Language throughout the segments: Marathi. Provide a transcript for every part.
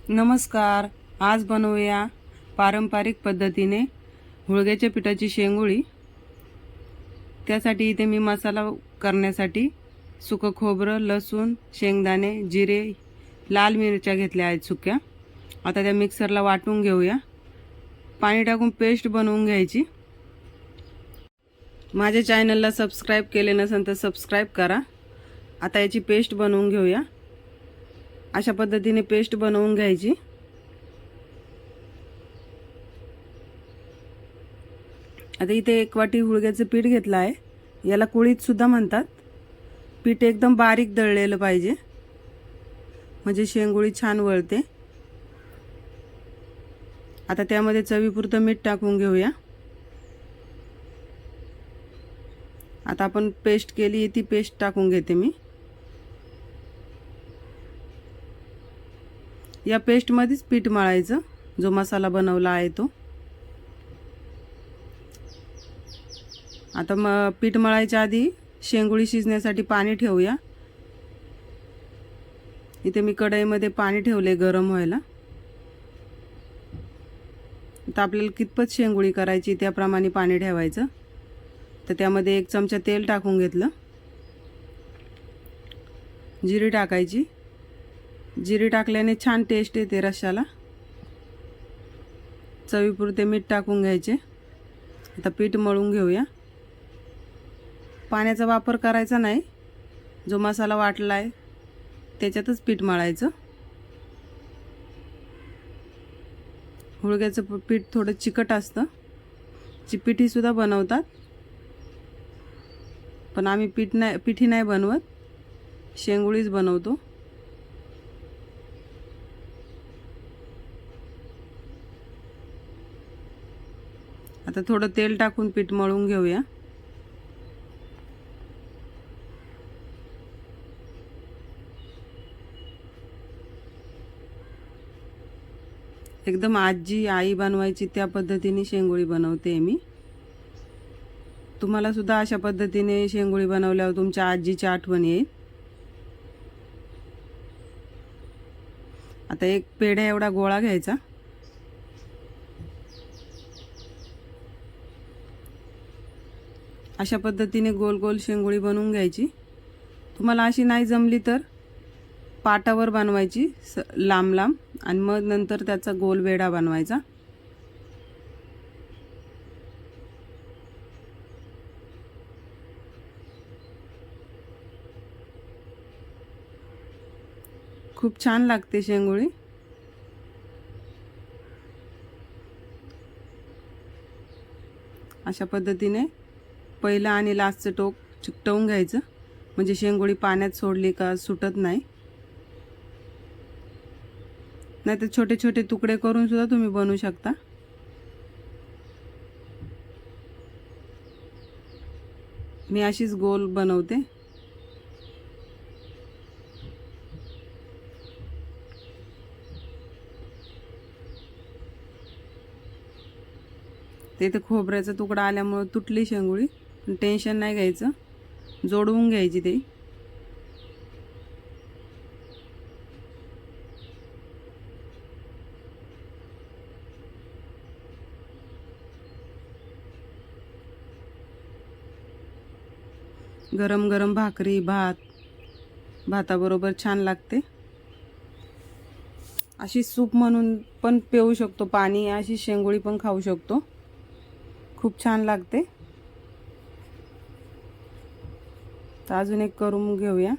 नमस्कार. आज बनवूया पारंपरिक पद्धतीने हुळग्याच्या पिठाची शेंगोळी. त्यासाठी इथे मी मसाला करण्यासाठी सुकं खोबरं, लसूण, शेंगदाणे, जिरे, लाल मिरच्या घेतल्या आहेत सुक्या. आता त्या मिक्सरला वाटून घेऊया. पाणी टाकून पेस्ट बनवून घ्यायची. माझ्या चॅनलला सबस्क्राईब केले नसेल तर सबस्क्राईब करा. आता याची पेस्ट बनवून घेऊया. अशा पद्धतीने पेस्ट बनवून घ्यायची. आता इथे 1 वाटी हुळग्याचं पीठ घेतलं आहे. याला कुळीत सुद्धा म्हणतात. पीठ एकदम बारीक दळलेलं पाहिजे, म्हणजे शेंगोळी छान वळते. आता त्यामध्ये चवीपुरतं मीठ टाकून घेऊया. आता आपण पेस्ट केली आहे ती पेस्ट टाकून घेते मी. या पेस्टमध्येच पीठ मळायचं, जो मसाला बनवला आहे तो. आता पीठ मळायच्या आधी शेंगोळी शिजण्यासाठी पाणी ठेवूया. इथे मी कढईमध्ये पाणी ठेवले गरम व्हायला. आता आपल्याला कितपत शेंगोळी करायची त्याप्रमाणे पाणी ठेवायचं. तर त्यामध्ये 1 चमचा तेल टाकून घेतलं. जिरे टाकायची. जिरे टाकल्याने छान टेस्ट येते रश्शाला. चवीपुरते मीठ टाकून घ्यायचे. आता पीठ मळून घेऊया. पाण्याचा वापर करायचा नाही. जो मसाला वाटला आहे त्याच्यातच पीठ मळायचं. हुळग्याचं पीठ थोडं चिकट असतं. पिठीसुद्धा बनवतात, पण आम्ही पिठी नाही बनवत, शेंगोळीच बनवतो. आता थोडं तेल टाकून पीठ मळून घेऊया. एकदम आजी आई बनवायची त्या पद्धतीने शेंगोळी बनवते मी. तुम्हाला सुद्धा अशा पद्धतीने शेंगोळी बनवल्यावर तुमच्या आजीची आठवण येईल. आता 1 पेढा एवढा गोळा घ्यायचा. अशा पद्धतीने गोल गोल शेंगोळी बनवून घ्यायची. तुम्हाला अशी नाही जमली तर पाटावर बनवायची लांब लांब, आणि मग नंतर त्याचा गोल वेढा बनवायचा. खूप छान लागते शेंगोळी. अशा पद्धतीने पहिलं आणि लास्टचं टोक चिकटवून घ्यायचं, म्हणजे शेंगोळी पाण्यात सोडली का सुटत नाही. नाहीतर छोटे छोटे तुकडे करून सुद्धा तुम्ही बनवू शकता. मी अशीच गोल बनवते. तिथे खोबऱ्याचा तुकडा आल्यामुळे तुटली शेंगोळी, पण टेन्शन नाही घ्यायचं, जोडवून घ्यायची ते. गरम गरम भाकरी, भाताबरोबर छान लागते. अशी सूप म्हणून पण पिऊ शकतो पाणी. अशी शेंगोळी पण खाऊ शकतो. खूप छान लागते. तर अजून एक करून घेऊया.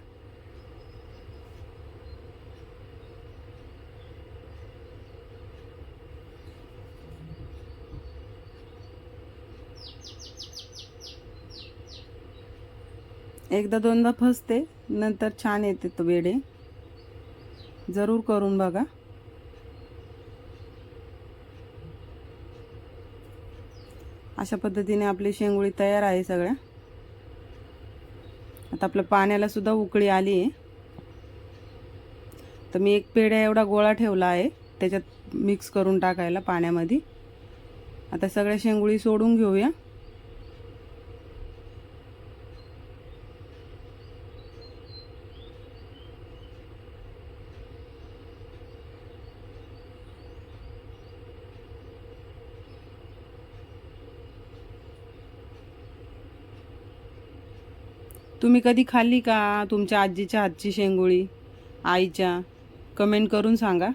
एकदा दोनदा फसते, नंतर छान येते तो वेडे. जरूर करून बघा. अशा पद्धतीने आपली शेंगोळी तयार आहे सगळ्या. आता आपल्या पाण्याला सुद्धा उकळी आली आहे. तर मी 1 पेढा एवढा गोळा ठेवला आहे त्याच्यात मिक्स करून टाकायला पाण्यामध्ये. आता सगळ्या शेंगोळी सोडून घेऊया. तुम्ही कधी खाल्ली का तुमच्या आजीच्या हातची शेंगोळी, आईच्या? कमेंट करून सांगा.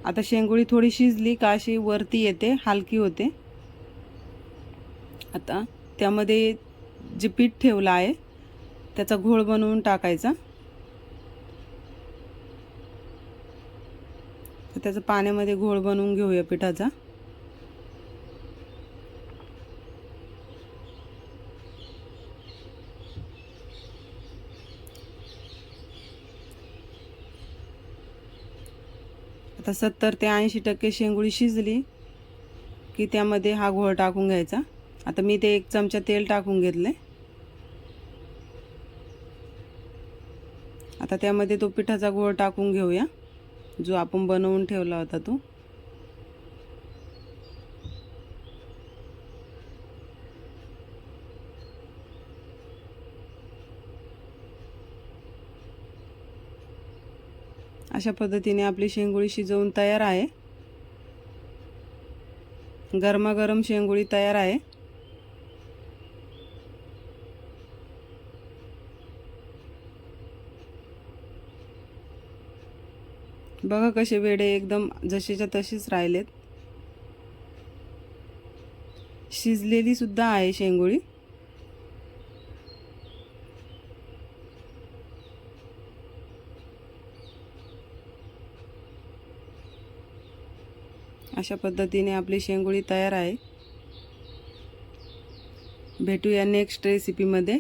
आता शेंगोळी थोडी शिजली का अशी वरती येते, हलकी होते. आता त्यामध्ये जे पीठ ठेवलं आहे त्याचा घोळ बनवून टाकायचा. तर त्याचा पाण्यामध्ये घोळ बनवून घेऊया पिठाचा. आता 70 ते 80% शेंगोळी शिजली की त्यामध्ये हा घोळ टाकून घ्यायचा. आता मी ते 1 चमचा तेल टाकून घेतले. आता त्यामध्ये तो पिठाचा घोळ टाकून घेऊया जो आपण बनवून ठेवला होता तो. अशा पद्धतीने आपली शेंगोळी शिजवून तयार आहे. गरमागरम शेंगोळी तयार आहे. बघा कसे वेडे एकदम जशीच्या तशीच राहिलेत. शिजलेली सुद्धा आहे शेंगोळी. अशा पद्धतीने आपली शेंगोळी तयार आहे. भेटूया नेक्स्ट रेसिपीमध्ये.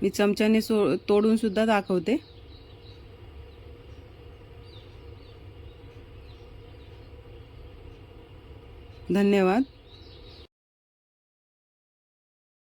मी चमच्याने तोडून सुद्धा दाखवते. धन्यवाद.